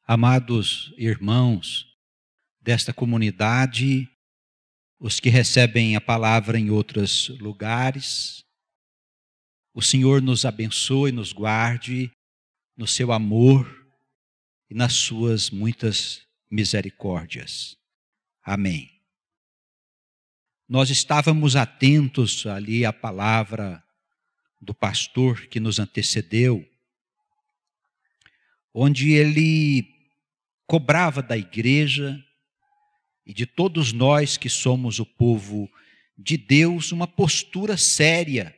Amados irmãos desta comunidade, os que recebem a palavra em outros lugares, o Senhor nos abençoe, nos guarde no seu amor e nas suas muitas misericórdias. Amém. Nós estávamos atentos ali à palavra do pastor que nos antecedeu, onde ele cobrava da igreja e de todos nós que somos o povo de Deus uma postura séria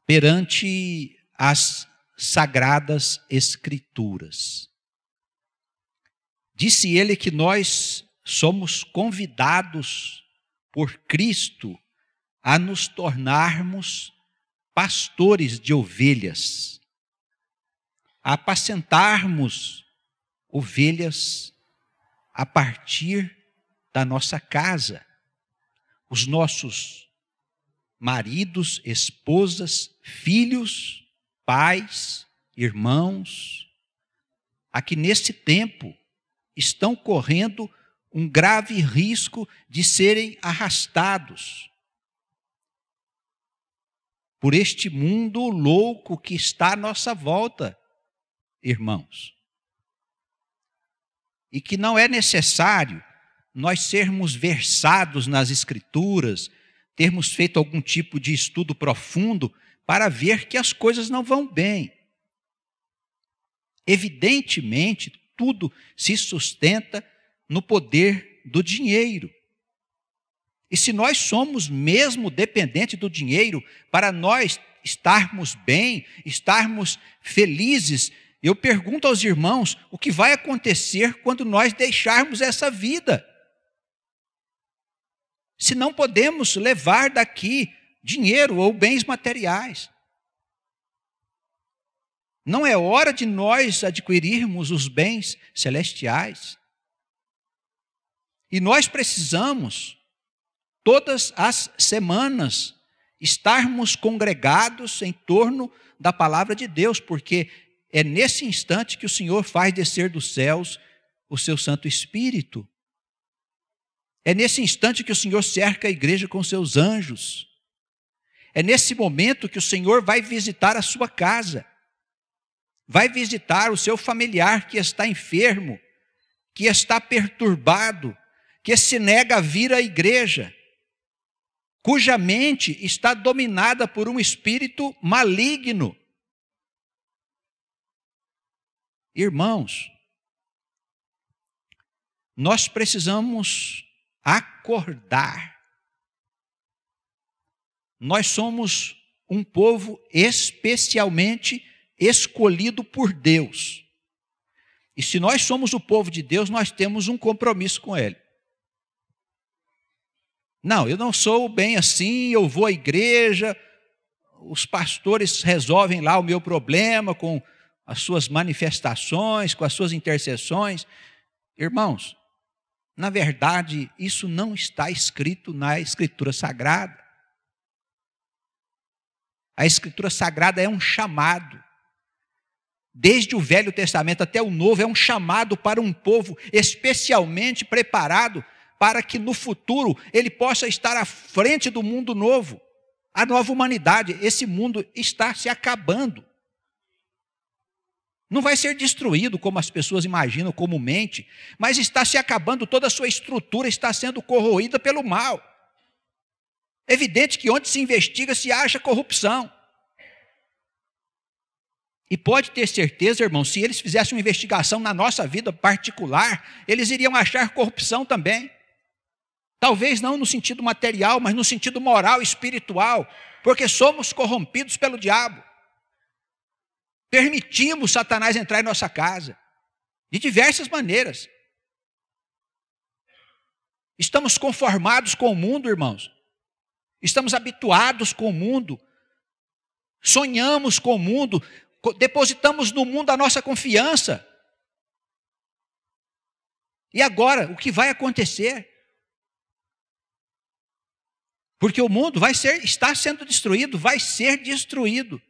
perante as sagradas escrituras. Disse ele que nós somos convidados por Cristo a nos tornarmos pastores de ovelhas, a apacentarmos ovelhas a partir da nossa casa. Os nossos maridos, esposas, filhos, pais, irmãos, aqui nesse tempo estão correndo um grave risco de serem arrastados por este mundo louco que está à nossa volta, irmãos. E que não é necessário nós sermos versados nas Escrituras, termos feito algum tipo de estudo profundo para ver que as coisas não vão bem. Evidentemente, tudo se sustenta no poder do dinheiro. E se nós somos mesmo dependentes do dinheiro para nós estarmos bem, estarmos felizes, eu pergunto aos irmãos, o que vai acontecer quando nós deixarmos essa vida? Se não podemos levar daqui dinheiro ou bens materiais. Não é hora de nós adquirirmos os bens celestiais. E nós precisamos, todas as semanas, estarmos congregados em torno da palavra de Deus, porque é nesse instante que o Senhor faz descer dos céus o seu Santo Espírito. É nesse instante que o Senhor cerca a igreja com seus anjos. É nesse momento que o Senhor vai visitar a sua casa. Vai visitar o seu familiar que está enfermo, que está perturbado, que se nega a vir à igreja, cuja mente está dominada por um espírito maligno. Irmãos, nós precisamos acordar. Nós somos um povo especialmente escolhido por Deus. E se nós somos o povo de Deus, nós temos um compromisso com Ele. Não, eu não sou bem assim, eu vou à igreja, os pastores resolvem lá o meu problema com as suas manifestações, com as suas intercessões. Irmãos, na verdade, isso não está escrito na Escritura Sagrada. A Escritura Sagrada é um chamado. Desde o Velho Testamento até o Novo, é um chamado para um povo especialmente preparado para que no futuro ele possa estar à frente do mundo novo, a nova humanidade. Esse mundo está se acabando. Não vai ser destruído como as pessoas imaginam comumente, mas está se acabando, toda a sua estrutura está sendo corroída pelo mal. É evidente que onde se investiga se acha corrupção. E pode ter certeza, irmão, se eles fizessem uma investigação na nossa vida particular, eles iriam achar corrupção também. Talvez não no sentido material, mas no sentido moral e espiritual, porque somos corrompidos pelo diabo. Permitimos Satanás entrar em nossa casa, de diversas maneiras. Estamos conformados com o mundo, irmãos. Estamos habituados com o mundo. Sonhamos com o mundo. Depositamos no mundo a nossa confiança. E agora, o que vai acontecer? Porque o mundo está sendo destruído, vai ser destruído.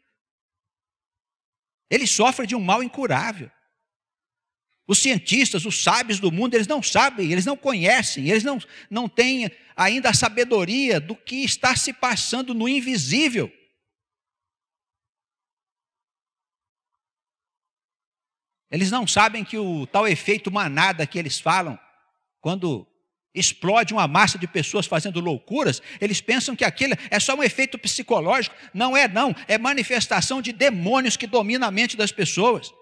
Ele sofre de um mal incurável. Os cientistas, os sábios do mundo, eles não sabem, eles não conhecem, eles não têm ainda a sabedoria do que está se passando no invisível. Eles não sabem que o tal efeito manada que eles falam, quando explode uma massa de pessoas fazendo loucuras, eles pensam que aquilo é só um efeito psicológico. Não, é manifestação de demônios que dominam a mente das pessoas.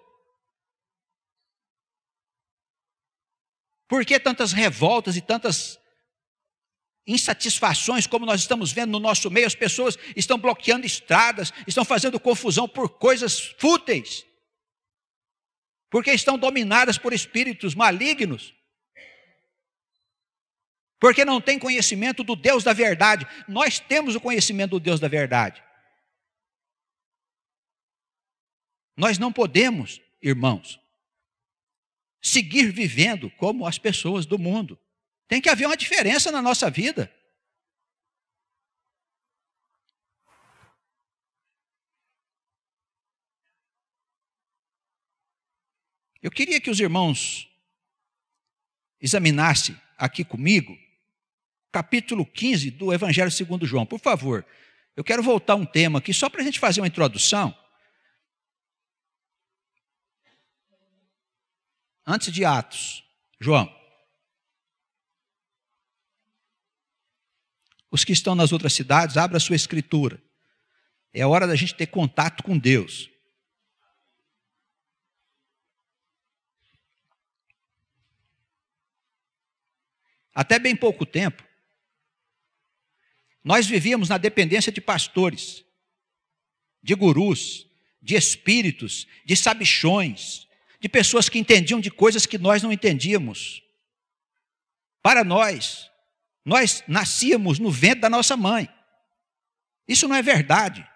Por que tantas revoltas e tantas insatisfações, como nós estamos vendo no nosso meio? As pessoas estão bloqueando estradas, estão fazendo confusão por coisas fúteis, porque estão dominadas por espíritos malignos, porque não têm conhecimento do Deus da verdade. Nós temos o conhecimento do Deus da verdade. Nós não podemos, irmãos, seguir vivendo como as pessoas do mundo. Tem que haver uma diferença na nossa vida. Eu queria que os irmãos examinassem aqui comigo capítulo 15 do Evangelho segundo João. Por favor, eu quero voltar um tema aqui só para a gente fazer uma introdução. Antes de Atos, João. Os que estão nas outras cidades, abra a sua escritura. É hora da gente ter contato com Deus. Até bem pouco tempo, nós vivíamos na dependência de pastores, de gurus, de espíritos, de sabichões, de pessoas que entendiam de coisas que nós não entendíamos. Para nós nascíamos no ventre da nossa mãe. Isso não é verdade.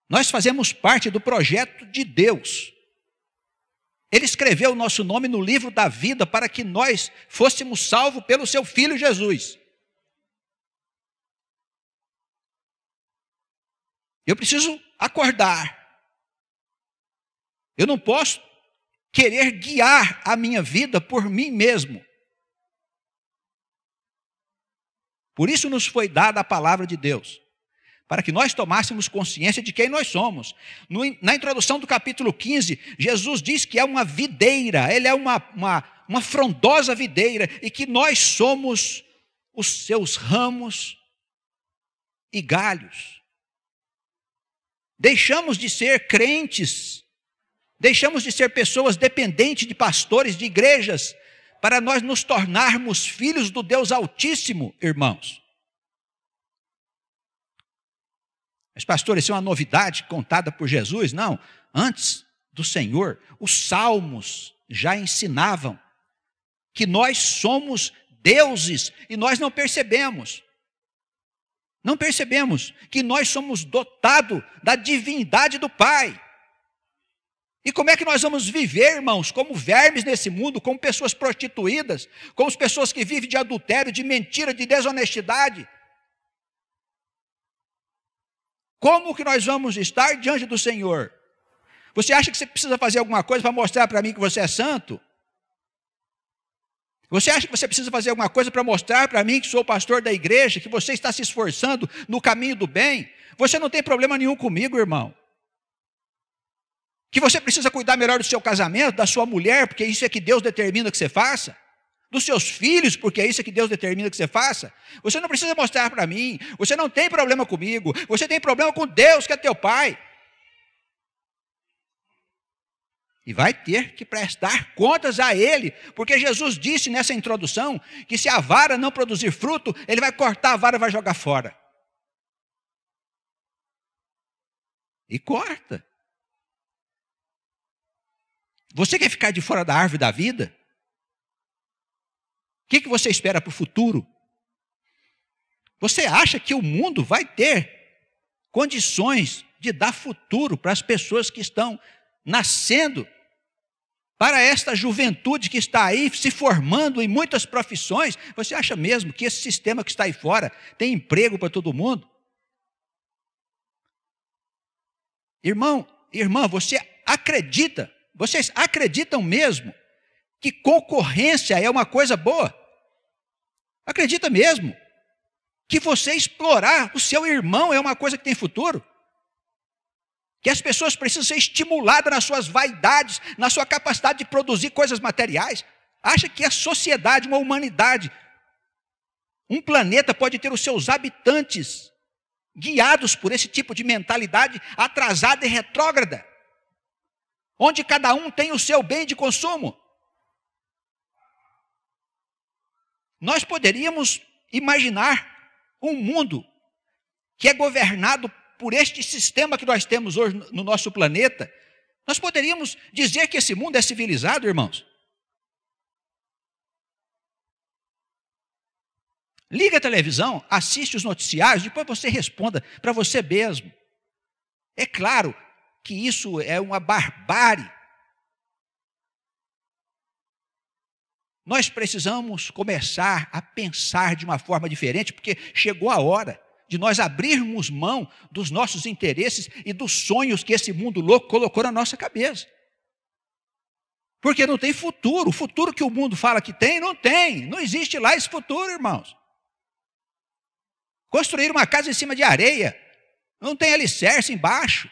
Nós fazemos parte do projeto de Deus. Ele escreveu o nosso nome no livro da vida para que nós fôssemos salvos pelo seu Filho Jesus. Eu preciso acordar. Eu não posso querer guiar a minha vida por mim mesmo. Por isso nos foi dada a palavra de Deus, para que nós tomássemos consciência de quem nós somos. Na introdução do capítulo 15, Jesus diz que é uma videira, ele é uma frondosa videira, e que nós somos os seus ramos e galhos. Deixamos de ser crentes, deixamos de ser pessoas dependentes de pastores, de igrejas, para nós nos tornarmos filhos do Deus Altíssimo, irmãos. Mas, pastor, isso é uma novidade contada por Jesus? Não. Antes do Senhor, os salmos já ensinavam que nós somos deuses e nós não percebemos. Não percebemos que nós somos dotados da divindade do Pai. E como é que nós vamos viver, irmãos, como vermes nesse mundo, como pessoas prostituídas, como as pessoas que vivem de adultério, de mentira, de desonestidade? Como que nós vamos estar diante do Senhor? Você acha que você precisa fazer alguma coisa para mostrar para mim que você é santo? Você acha que você precisa fazer alguma coisa para mostrar para mim que sou pastor da igreja, que você está se esforçando no caminho do bem? Você não tem problema nenhum comigo, irmão. Que você precisa cuidar melhor do seu casamento, da sua mulher, porque isso é que Deus determina que você faça. Dos seus filhos, porque é isso que Deus determina que você faça. Você não precisa mostrar para mim. Você não tem problema comigo. Você tem problema com Deus, que é teu Pai. E vai ter que prestar contas a Ele, porque Jesus disse nessa introdução que se a vara não produzir fruto, Ele vai cortar a vara e vai jogar fora. E corta. Você quer ficar de fora da árvore da vida? O que você espera para o futuro? Você acha que o mundo vai ter condições de dar futuro para as pessoas que estão nascendo, para esta juventude que está aí se formando em muitas profissões? Você acha mesmo que esse sistema que está aí fora tem emprego para todo mundo? Irmão, irmã, vocês acreditam mesmo que concorrência é uma coisa boa. Acredita mesmo que você explorar o seu irmão é uma coisa que tem futuro? Que as pessoas precisam ser estimuladas nas suas vaidades, na sua capacidade de produzir coisas materiais? Acha que a sociedade, uma humanidade, um planeta pode ter os seus habitantes guiados por esse tipo de mentalidade atrasada e retrógrada, onde cada um tem o seu bem de consumo? Nós poderíamos imaginar um mundo que é governado por este sistema que nós temos hoje no nosso planeta. Nós poderíamos dizer que esse mundo é civilizado, irmãos? Liga a televisão, assiste os noticiários, depois você responda para você mesmo. É claro que isso é uma barbárie. Nós precisamos começar a pensar de uma forma diferente, porque chegou a hora de nós abrirmos mão dos nossos interesses e dos sonhos que esse mundo louco colocou na nossa cabeça. Porque não tem futuro. O futuro que o mundo fala que tem, não tem. Não existe lá esse futuro, irmãos. Construir uma casa em cima de areia, não tem alicerce embaixo.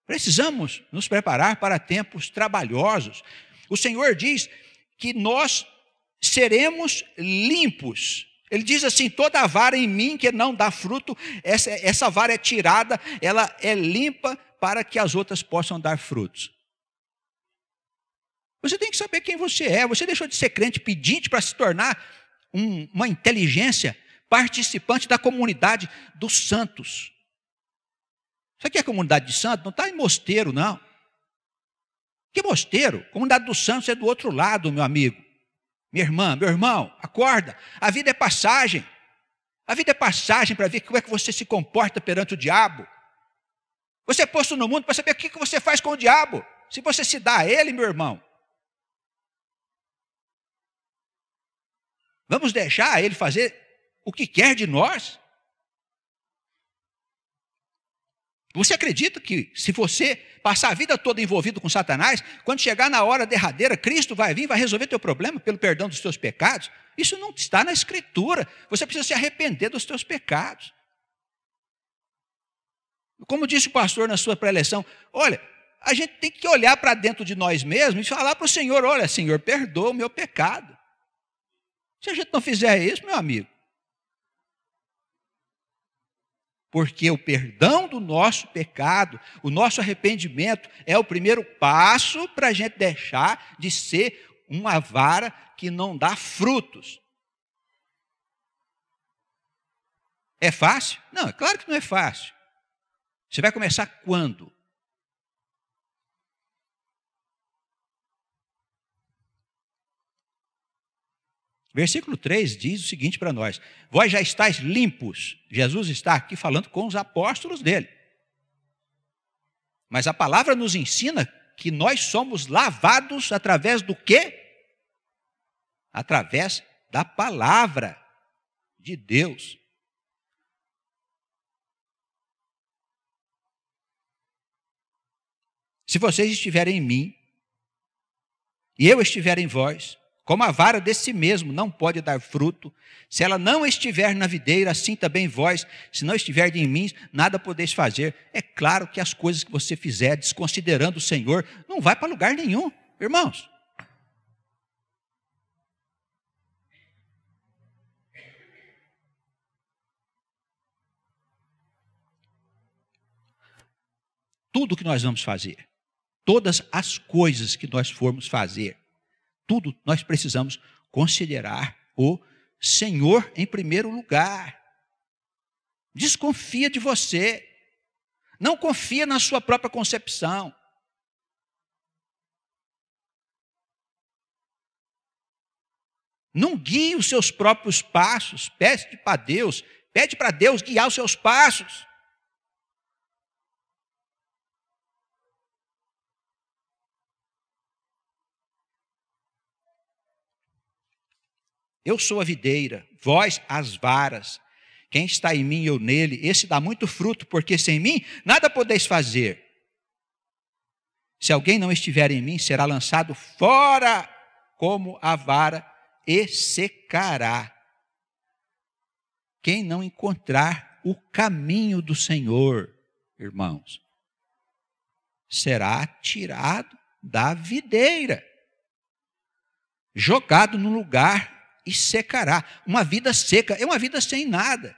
Precisamos nos preparar para tempos trabalhosos. O Senhor diz que nós seremos limpos. Ele diz assim: toda vara em mim que não dá fruto, essa vara é tirada, ela é limpa para que as outras possam dar frutos. Você tem que saber quem você é. Você deixou de ser crente pedinte para se tornar uma inteligência participante da comunidade dos santos. Isso aqui é a comunidade de santos? Não está em mosteiro, não. Que mosteiro? Comunidade dos santos é do outro lado, meu amigo. Minha irmã, meu irmão, acorda. A vida é passagem. A vida é passagem para ver como é que você se comporta perante o diabo. Você é posto no mundo para saber o que você faz com o diabo. Se você se dá a ele, meu irmão. Vamos deixar ele fazer o que quer de nós? Você acredita que se você passar a vida toda envolvido com Satanás, quando chegar na hora derradeira, Cristo vai vir e vai resolver teu problema pelo perdão dos teus pecados? Isso não está na Escritura. Você precisa se arrepender dos teus pecados. Como disse o pastor na sua preleção, olha, a gente tem que olhar para dentro de nós mesmos e falar para o Senhor: olha, Senhor, perdoa o meu pecado. Se a gente não fizer isso, meu amigo, porque o perdão do nosso pecado, o nosso arrependimento é o primeiro passo para a gente deixar de ser uma vara que não dá frutos. É fácil? Não, é claro que não é fácil. Você vai começar quando? Versículo 3 diz o seguinte para nós: vós já estáis limpos. Jesus está aqui falando com os apóstolos dele. Mas a palavra nos ensina que nós somos lavados através do quê? Através da palavra de Deus. Se vocês estiverem em mim e eu estiver em vós, como a vara de si mesmo não pode dar fruto, se ela não estiver na videira, assim também vós, se não estiverem em mim, nada podeis fazer. É claro que as coisas que você fizer, desconsiderando o Senhor, não vai para lugar nenhum, irmãos. Tudo que nós vamos fazer, todas as coisas que nós formos fazer, tudo nós precisamos considerar o Senhor em primeiro lugar. Desconfia de você. Não confia na sua própria concepção. Não guie os seus próprios passos. Pede para Deus guiar os seus passos. Eu sou a videira, vós as varas. Quem está em mim e eu nele, esse dá muito fruto, porque sem mim nada podeis fazer. Se alguém não estiver em mim, será lançado fora como a vara e secará. Quem não encontrar o caminho do Senhor, irmãos, será tirado da videira, jogado no lugar e secará. Uma vida seca é uma vida sem nada.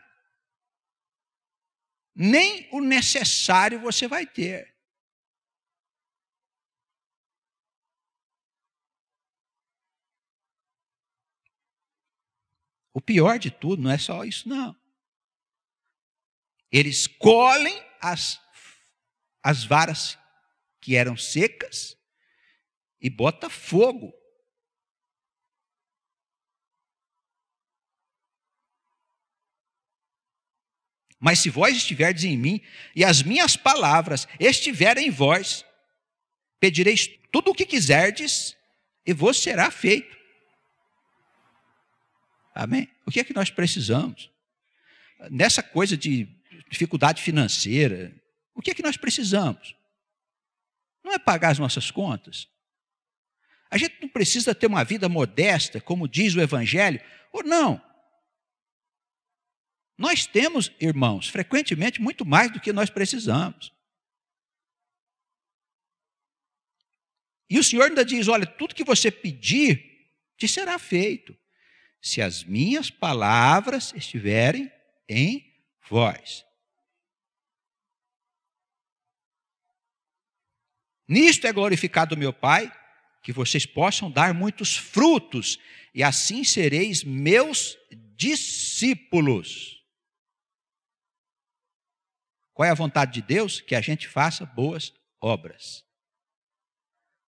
Nem o necessário você vai ter. O pior de tudo não é só isso, não. Eles colhem as varas que eram secas e bota fogo. Mas se vós estiverdes em mim e as minhas palavras estiverem em vós, pedireis tudo o que quiserdes e vos será feito. Amém? O que é que nós precisamos? Nessa coisa de dificuldade financeira, o que é que nós precisamos? Não é pagar as nossas contas? A gente não precisa ter uma vida modesta, como diz o Evangelho, ou não? Nós temos, irmãos, frequentemente muito mais do que nós precisamos. E o Senhor ainda diz, olha, tudo que você pedir, te será feito, se as minhas palavras estiverem em vós. Nisto é glorificado o meu Pai, que vocês possam dar muitos frutos, e assim sereis meus discípulos. Qual é a vontade de Deus? Que a gente faça boas obras.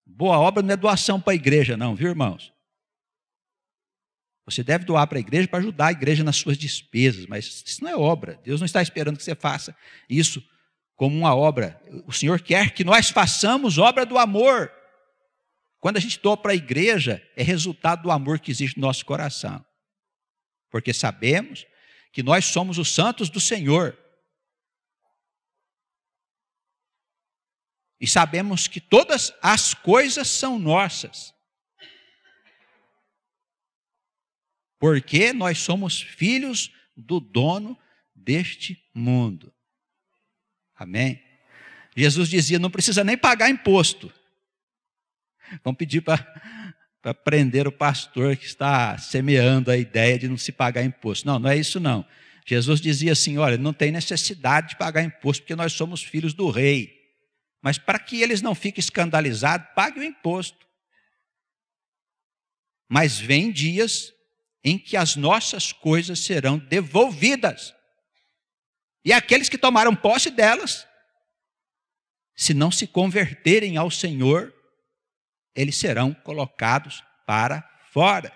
Boa obra não é doação para a igreja, não, viu, irmãos? Você deve doar para a igreja para ajudar a igreja nas suas despesas, mas isso não é obra. Deus não está esperando que você faça isso como uma obra. O Senhor quer que nós façamos obra do amor. Quando a gente doa para a igreja, é resultado do amor que existe no nosso coração. Porque sabemos que nós somos os santos do Senhor. E sabemos que todas as coisas são nossas. Porque nós somos filhos do dono deste mundo. Amém? Jesus dizia, não precisa nem pagar imposto. Vamos pedir para prender o pastor que está semeando a ideia de não se pagar imposto. Não, não é isso não. Jesus dizia assim, olha, não tem necessidade de pagar imposto, porque nós somos filhos do rei. Mas para que eles não fiquem escandalizados, pague o imposto. Mas vem dias em que as nossas coisas serão devolvidas. E aqueles que tomaram posse delas, se não se converterem ao Senhor, eles serão colocados para fora.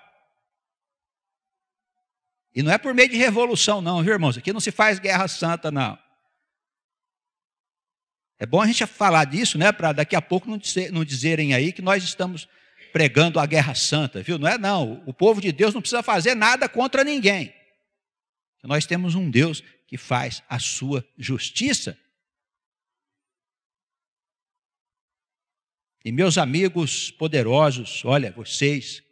E não é por meio de revolução não, viu, irmãos? Aqui não se faz guerra santa, não. É bom a gente falar disso, né? Para daqui a pouco não dizerem aí que nós estamos pregando a guerra santa, viu? Não é não. O povo de Deus não precisa fazer nada contra ninguém. Nós temos um Deus que faz a sua justiça. E meus amigos poderosos, olha, vocês,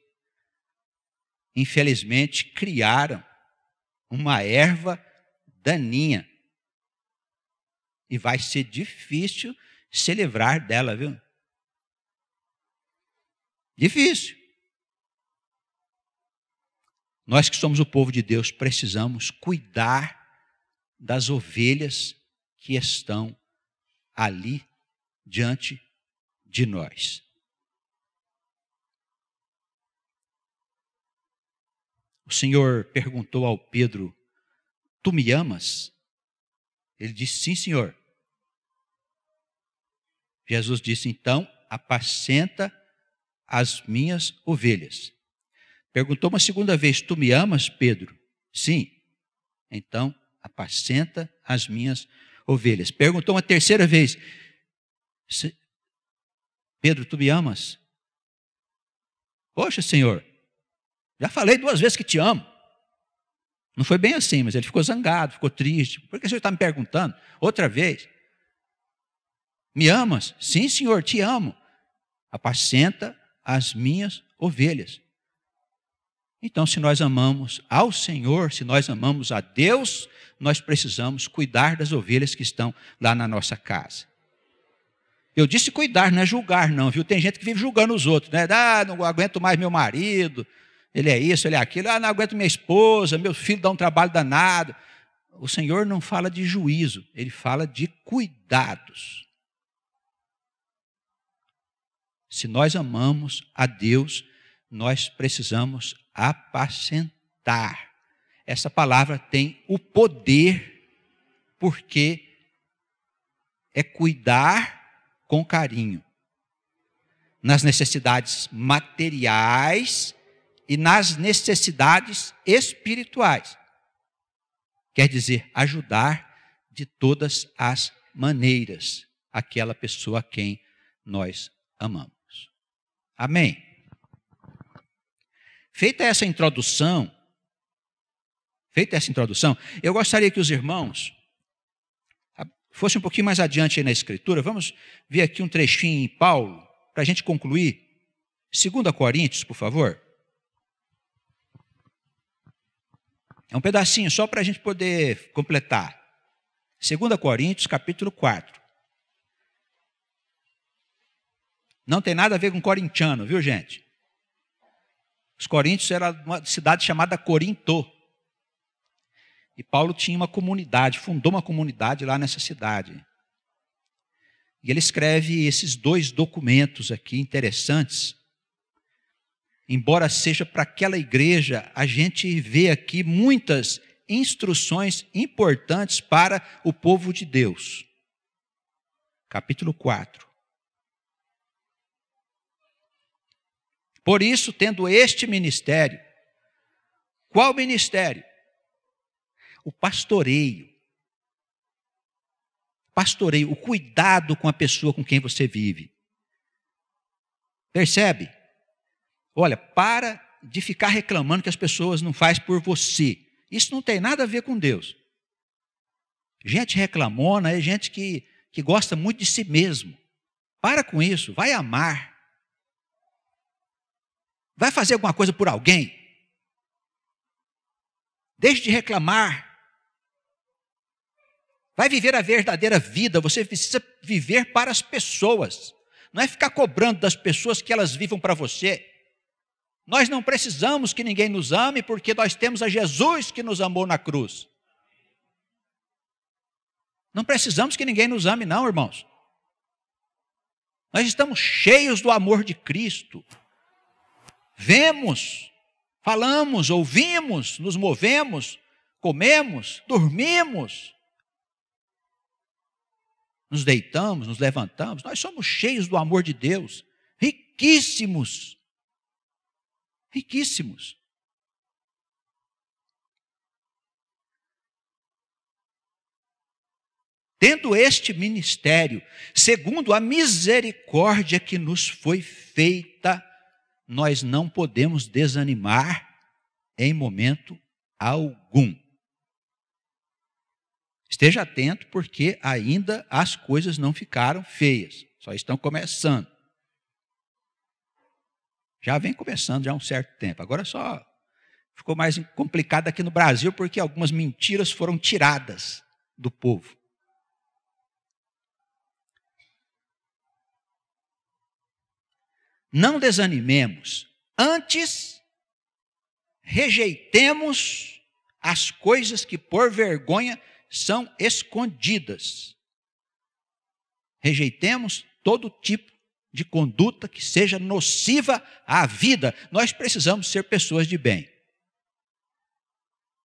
infelizmente, criaram uma erva daninha. E vai ser difícil se livrar dela, viu? Difícil. Nós que somos o povo de Deus, precisamos cuidar das ovelhas que estão ali diante de nós. O Senhor perguntou ao Pedro, tu me amas? Ele disse, sim, Senhor. Jesus disse, então, apacenta as minhas ovelhas. Perguntou uma segunda vez, tu me amas, Pedro? Sim. Então, apacenta as minhas ovelhas. Perguntou uma terceira vez, Pedro, tu me amas? Poxa, Senhor, já falei 2 vezes que te amo. Não foi bem assim, mas ele ficou zangado, ficou triste. Por que o senhor está me perguntando outra vez? Me amas? Sim, senhor, te amo. Apacenta as minhas ovelhas. Então, se nós amamos ao Senhor, se nós amamos a Deus, nós precisamos cuidar das ovelhas que estão lá na nossa casa. Eu disse cuidar, não é julgar não, viu? Tem gente que vive julgando os outros, né? Não aguento mais meu marido, ele é isso, ele é aquilo. Não aguento minha esposa, meu filho dá um trabalho danado. O Senhor não fala de juízo, Ele fala de cuidados. Se nós amamos a Deus, nós precisamos apacentar. Essa palavra tem o poder, porque é cuidar com carinho, nas necessidades materiais e nas necessidades espirituais. Quer dizer, ajudar de todas as maneiras aquela pessoa a quem nós amamos. Amém? Feita essa introdução, eu gostaria que os irmãos fossem um pouquinho mais adiante aí na Escritura. Vamos ver aqui um trechinho em Paulo, para a gente concluir. 2 Coríntios, por favor. É um pedacinho só para a gente poder completar. 2 Coríntios, capítulo 4. Não tem nada a ver com corintiano, viu, gente? Os coríntios era uma cidade chamada Corinto. E Paulo tinha uma comunidade, fundou uma comunidade lá nessa cidade. E ele escreve esses 2 documentos aqui interessantes. Embora seja para aquela igreja, a gente vê aqui muitas instruções importantes para o povo de Deus. Capítulo 4. Por isso, tendo este ministério, qual ministério? O pastoreio. Pastoreio, o cuidado com a pessoa com quem você vive. Percebe? Olha, para de ficar reclamando que as pessoas não fazem por você. Isso não tem nada a ver com Deus. Gente reclamona, é gente que gosta muito de si mesmo. Para com isso, vai amar. Vai fazer alguma coisa por alguém? Deixe de reclamar. Vai viver a verdadeira vida. Você precisa viver para as pessoas. Não é ficar cobrando das pessoas que elas vivam para você. Nós não precisamos que ninguém nos ame, porque nós temos a Jesus que nos amou na cruz. Não precisamos que ninguém nos ame, não, irmãos. Nós estamos cheios do amor de Cristo. Vemos, falamos, ouvimos, nos movemos, comemos, dormimos, nos deitamos, nos levantamos. Nós somos cheios do amor de Deus, riquíssimos, riquíssimos. Tendo este ministério, segundo a misericórdia que nos foi feita, nós não podemos desanimar em momento algum. Esteja atento, porque ainda as coisas não ficaram feias, só estão começando. Já vem começando já há um certo tempo. Agora só ficou mais complicado aqui no Brasil, porque algumas mentiras foram tiradas do povo. Não desanimemos, antes rejeitemos as coisas que por vergonha são escondidas. Rejeitemos todo tipo de conduta que seja nociva à vida. Nós precisamos ser pessoas de bem.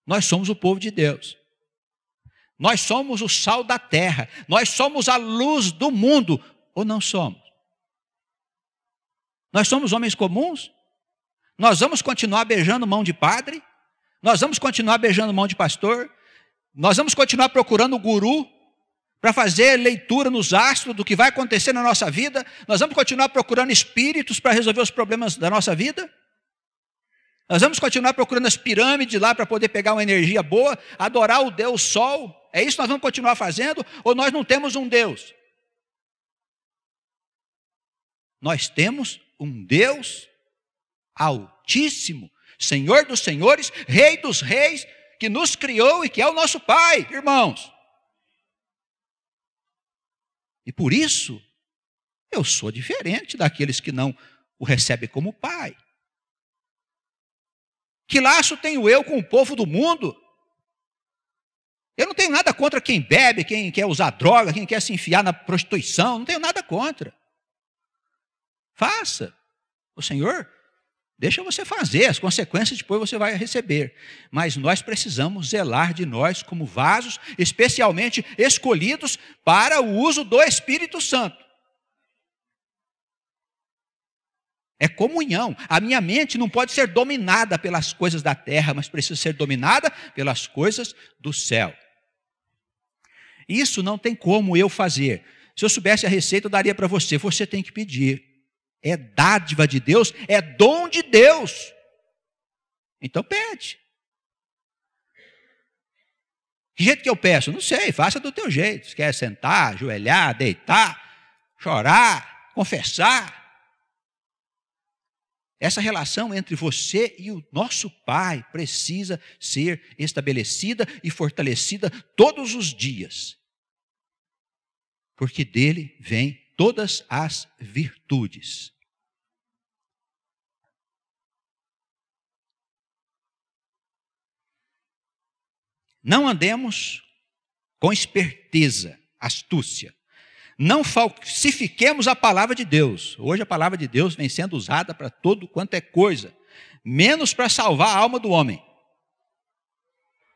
Nós somos o povo de Deus. Nós somos o sal da terra. Nós somos a luz do mundo. Ou não somos? Nós somos homens comuns? Nós vamos continuar beijando mão de padre? Nós vamos continuar beijando mão de pastor? Nós vamos continuar procurando o guru para fazer leitura nos astros do que vai acontecer na nossa vida? Nós vamos continuar procurando espíritos para resolver os problemas da nossa vida? Nós vamos continuar procurando as pirâmides lá para poder pegar uma energia boa, adorar o Deus Sol. É isso que nós vamos continuar fazendo? Ou nós não temos um Deus? Nós temos um Deus Altíssimo, Senhor dos senhores, Rei dos reis, que nos criou e que é o nosso Pai, irmãos. E por isso, eu sou diferente daqueles que não o recebem como Pai. Que laço tenho eu com o povo do mundo? Eu não tenho nada contra quem bebe, quem quer usar droga, quem quer se enfiar na prostituição, não tenho nada contra. Faça. O Senhor deixa você fazer, as consequências depois você vai receber. Mas nós precisamos zelar de nós como vasos, especialmente escolhidos para o uso do Espírito Santo. É comunhão. A minha mente não pode ser dominada pelas coisas da terra, mas precisa ser dominada pelas coisas do céu. Isso não tem como eu fazer. Se eu soubesse a receita, eu daria para você. Você tem que pedir. É dádiva de Deus, é dom de Deus. Então pede. Que jeito que eu peço? Não sei, faça do teu jeito. Se quer sentar, ajoelhar, deitar, chorar, confessar. Essa relação entre você e o nosso Pai precisa ser estabelecida e fortalecida todos os dias. Porque dele vem todas as virtudes. Não andemos com esperteza, astúcia. Não falsifiquemos a palavra de Deus. Hoje a palavra de Deus vem sendo usada para todo quanto é coisa, menos para salvar a alma do homem.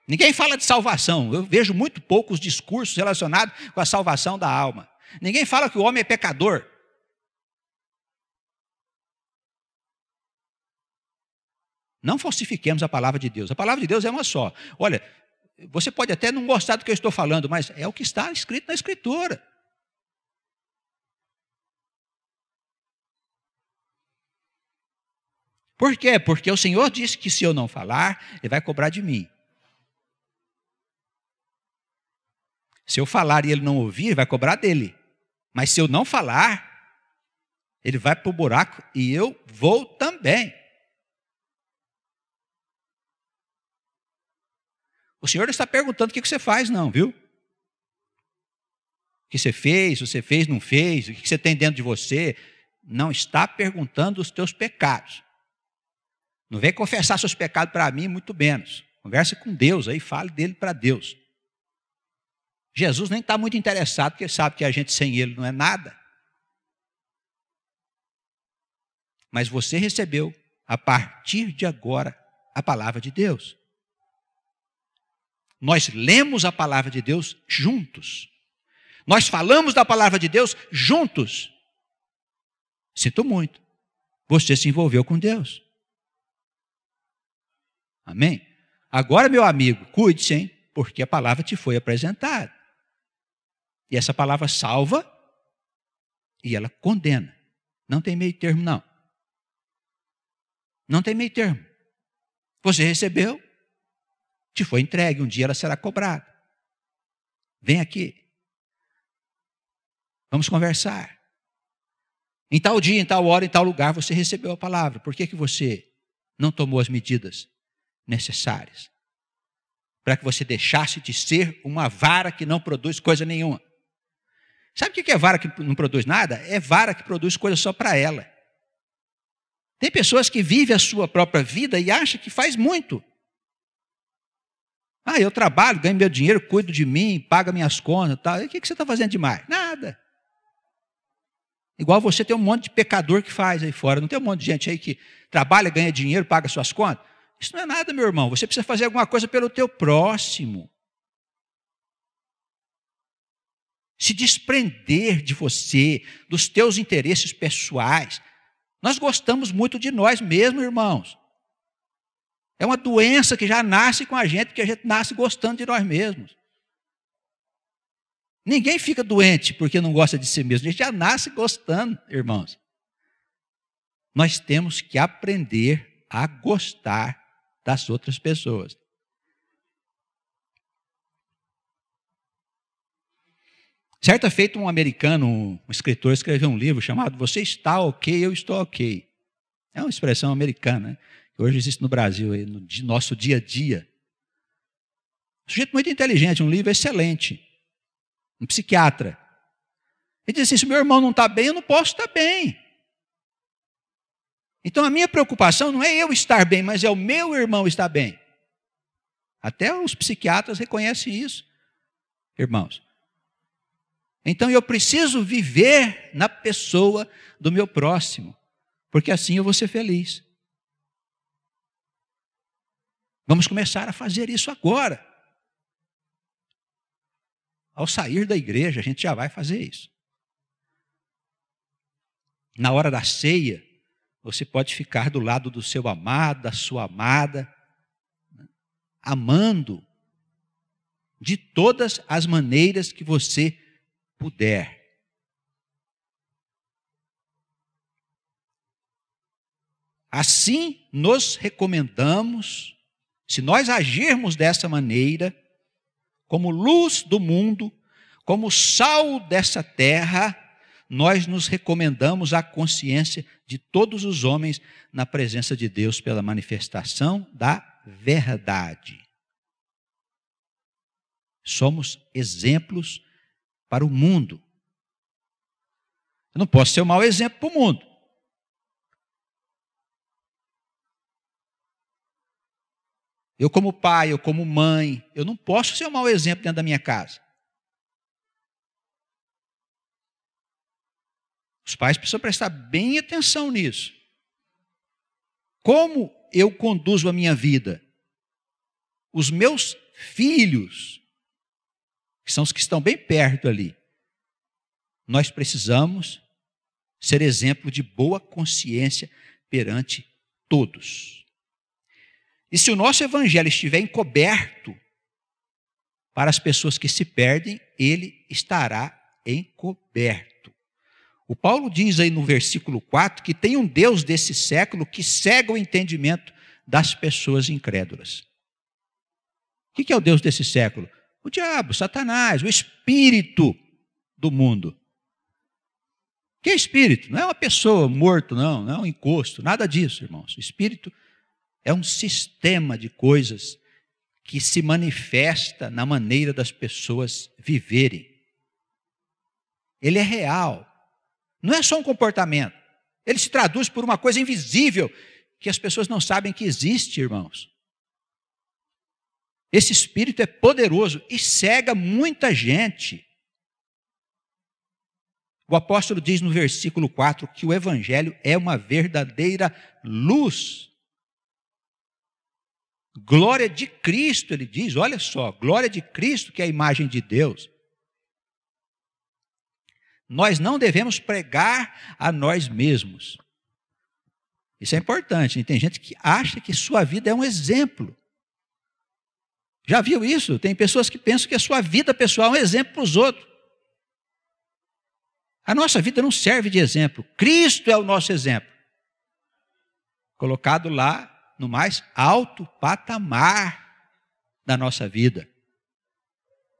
Ninguém fala de salvação. Eu vejo muito poucos discursos relacionados com a salvação da alma. Ninguém fala que o homem é pecador. Não falsifiquemos a palavra de Deus. A palavra de Deus é uma só. Olha, você pode até não gostar do que eu estou falando, mas é o que está escrito na Escritura. Por quê? Porque o Senhor disse que se eu não falar, Ele vai cobrar de mim. Se eu falar e Ele não ouvir, Ele vai cobrar dele. Mas se eu não falar, Ele vai para o buraco e eu vou também. O Senhor não está perguntando o que você faz, não, viu? O que você fez, não fez, o que você tem dentro de você. Não está perguntando os teus pecados. Não vem confessar seus pecados para mim, muito menos. Converse com Deus aí, fale dele para Deus. Jesus nem está muito interessado, porque sabe que a gente sem Ele não é nada. Mas você recebeu, a partir de agora, a palavra de Deus. Nós lemos a palavra de Deus juntos. Nós falamos da palavra de Deus juntos. Sinto muito. Você se envolveu com Deus. Amém? Agora, meu amigo, cuide-se, hein? Porque a palavra te foi apresentada. E essa palavra salva e ela condena. Não tem meio termo, não. Não tem meio termo. Você recebeu, te foi entregue, um dia ela será cobrada. Vem aqui. Vamos conversar. Em tal dia, em tal hora, em tal lugar, você recebeu a palavra. Por que você não tomou as medidas necessárias? Para que você deixasse de ser uma vara que não produz coisa nenhuma. Sabe o que é vara que não produz nada? É vara que produz coisa só para ela. Tem pessoas que vivem a sua própria vida e acham que faz muito. Ah, eu trabalho, ganho meu dinheiro, cuido de mim, pago minhas contas e tal. E o que você está fazendo demais? Nada. Igual você tem um monte de pecador que faz aí fora. Não tem um monte de gente aí que trabalha, ganha dinheiro, paga suas contas? Isso não é nada, meu irmão. Você precisa fazer alguma coisa pelo teu próximo. Se desprender de você, dos teus interesses pessoais. Nós gostamos muito de nós mesmos, irmãos. É uma doença que já nasce com a gente, porque a gente nasce gostando de nós mesmos. Ninguém fica doente porque não gosta de si mesmo. A gente já nasce gostando, irmãos. Nós temos que aprender a gostar das outras pessoas. Certa feita, um americano, um escritor, escreveu um livro chamado Você Está Ok, Eu Estou Ok. É uma expressão americana, né? Que hoje existe no Brasil, no nosso dia a dia. Um sujeito muito inteligente, um livro excelente. Um psiquiatra. Ele diz assim, se meu irmão não está bem, eu não posso estar bem. Então a minha preocupação não é eu estar bem, mas é o meu irmão estar bem. Até os psiquiatras reconhecem isso, irmãos. Então eu preciso viver na pessoa do meu próximo, porque assim eu vou ser feliz. Vamos começar a fazer isso agora. Ao sair da igreja, a gente já vai fazer isso. Na hora da ceia, você pode ficar do lado do seu amado, da sua amada, amando de todas as maneiras que você puder. Assim, nos recomendamos, se nós agirmos dessa maneira, como luz do mundo, como sal dessa terra, nós nos recomendamos à consciência de todos os homens na presença de Deus pela manifestação da verdade. Somos exemplos para o mundo. Eu não posso ser um mau exemplo para o mundo. Eu como pai, eu como mãe, eu não posso ser um mau exemplo dentro da minha casa. Os pais precisam prestar bem atenção nisso. Como eu conduzo a minha vida? Os meus filhos, que são os que estão bem perto ali, nós precisamos ser exemplo de boa consciência perante todos. E se o nosso evangelho estiver encoberto para as pessoas que se perdem, ele estará encoberto. O Paulo diz aí no versículo 4 que tem um Deus desse século que cega o entendimento das pessoas incrédulas. O que é o Deus desse século? O diabo, Satanás, o espírito do mundo. O que é espírito? Não é uma pessoa morta, não é um encosto, nada disso, irmãos. O espírito é um sistema de coisas que se manifesta na maneira das pessoas viverem. Ele é real. Não é só um comportamento. Ele se traduz por uma coisa invisível que as pessoas não sabem que existe, irmãos. Esse espírito é poderoso e cega muita gente. O apóstolo diz no versículo 4 que o evangelho é uma verdadeira luz. Glória de Cristo, ele diz, olha só, glória de Cristo que é a imagem de Deus. Nós não devemos pregar a nós mesmos. Isso é importante. Tem gente que acha que sua vida é um exemplo. Já viu isso? Tem pessoas que pensam que a sua vida pessoal é um exemplo para os outros. A nossa vida não serve de exemplo. Cristo é o nosso exemplo. Colocado lá no mais alto patamar da nossa vida.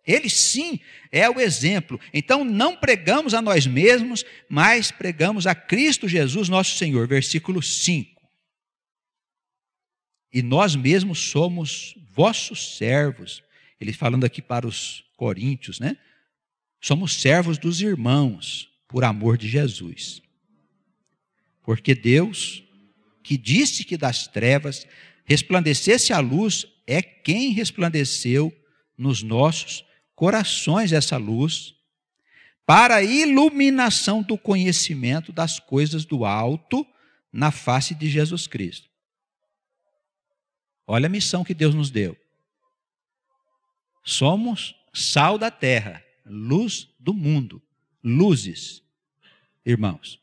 Ele sim é o exemplo. Então não pregamos a nós mesmos, mas pregamos a Cristo Jesus, nosso Senhor. Versículo 5. E nós mesmos somos vossos servos. Ele falando aqui para os coríntios, né? Somos servos dos irmãos, por amor de Jesus. Porque Deus, que disse que das trevas resplandecesse a luz, é quem resplandeceu nos nossos corações essa luz, para a iluminação do conhecimento das coisas do alto na face de Jesus Cristo. Olha a missão que Deus nos deu. Somos sal da terra, luz do mundo, luzes, irmãos.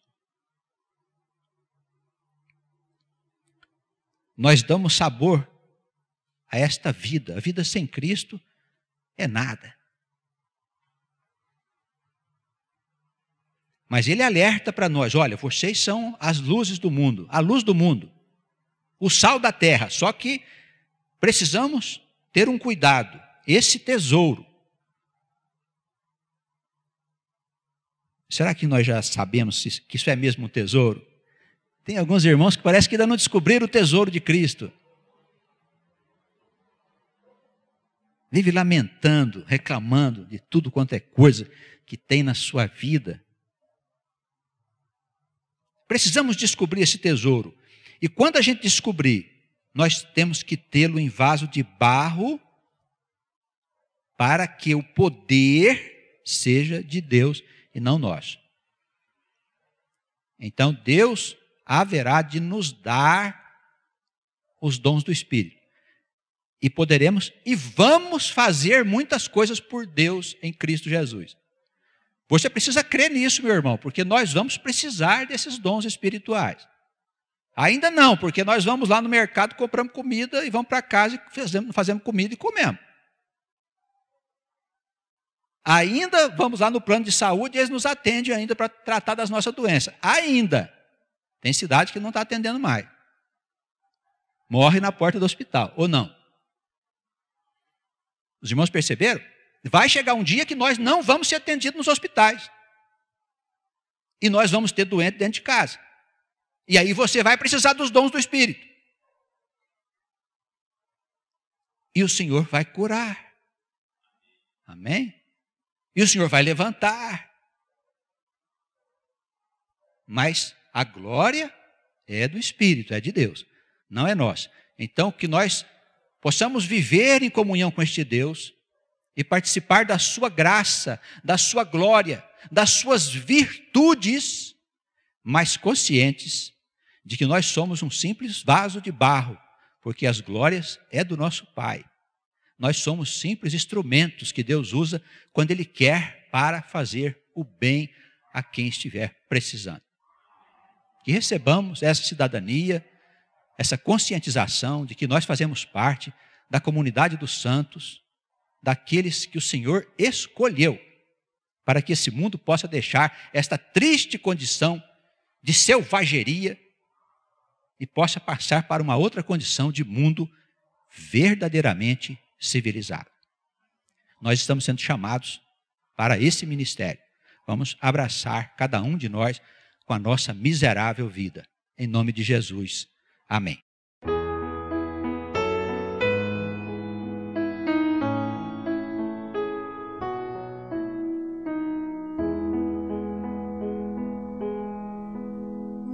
Nós damos sabor a esta vida. A vida sem Cristo é nada. Mas ele alerta para nós, olha, vocês são as luzes do mundo, a luz do mundo. o sal da terra. Só que precisamos ter um cuidado. Esse tesouro, será que nós já sabemos que isso é mesmo um tesouro? Tem alguns irmãos que parece que ainda não descobriram o tesouro de Cristo. Vive lamentando, reclamando de tudo quanto é coisa que tem na sua vida. Precisamos descobrir esse tesouro. E quando a gente descobrir, nós temos que tê-lo em vaso de barro para que o poder seja de Deus e não nosso. Então Deus haverá de nos dar os dons do Espírito. E poderemos e vamos fazer muitas coisas por Deus em Cristo Jesus. Você precisa crer nisso, meu irmão, porque nós vamos precisar desses dons espirituais. Ainda não, porque nós vamos lá no mercado, compramos comida e vamos para casa e fazemos comida e comemos. Ainda vamos lá no plano de saúde e eles nos atendem ainda para tratar das nossas doenças. Ainda. Tem cidade que não está atendendo mais. Morre na porta do hospital, ou não? Os irmãos perceberam? Vai chegar um dia que nós não vamos ser atendidos nos hospitais. E nós vamos ter doente dentro de casa. E aí você vai precisar dos dons do Espírito. E o Senhor vai curar. Amém? E o Senhor vai levantar. Mas a glória é do Espírito, é de Deus, não é nossa. Então, que nós possamos viver em comunhão com este Deus e participar da sua graça, da sua glória, das suas virtudes, mas conscientes de que nós somos um simples vaso de barro, porque as glórias é do nosso Pai. Nós somos simples instrumentos que Deus usa quando Ele quer para fazer o bem a quem estiver precisando. Que recebamos essa cidadania, essa conscientização de que nós fazemos parte da comunidade dos santos, daqueles que o Senhor escolheu, para que esse mundo possa deixar esta triste condição de selvageria e possa passar para uma outra condição de mundo verdadeiramente civilizado. Nós estamos sendo chamados para esse ministério. Vamos abraçar cada um de nós com a nossa miserável vida. Em nome de Jesus. Amém.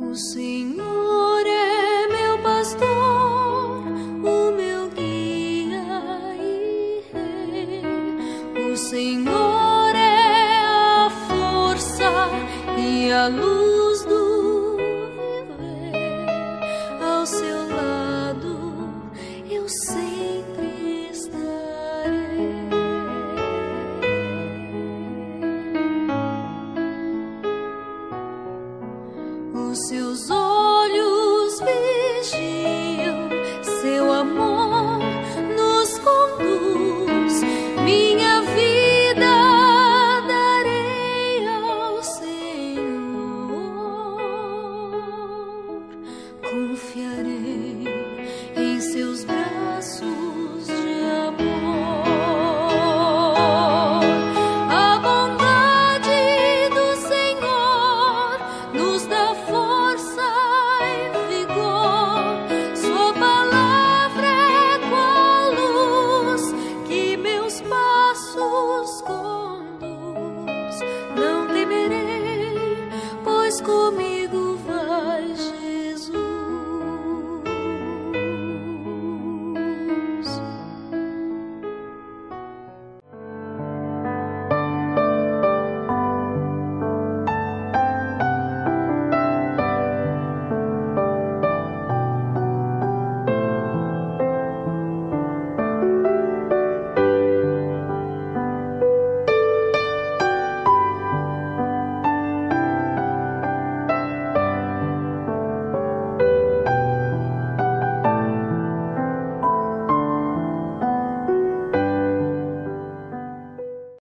O Senhor é meu pastor, o meu guia e rei. O Senhor é a força e a luz do viver. Ao seu lado eu sempre estarei. Os seus olhos vigiam, seu amor nos conduz. Minha vida darei ao Senhor, confiarei em seus braços de amor. A bondade do Senhor nos dá força e vigor. Sua palavra é qual luz que meus passos conduz. Não temerei, pois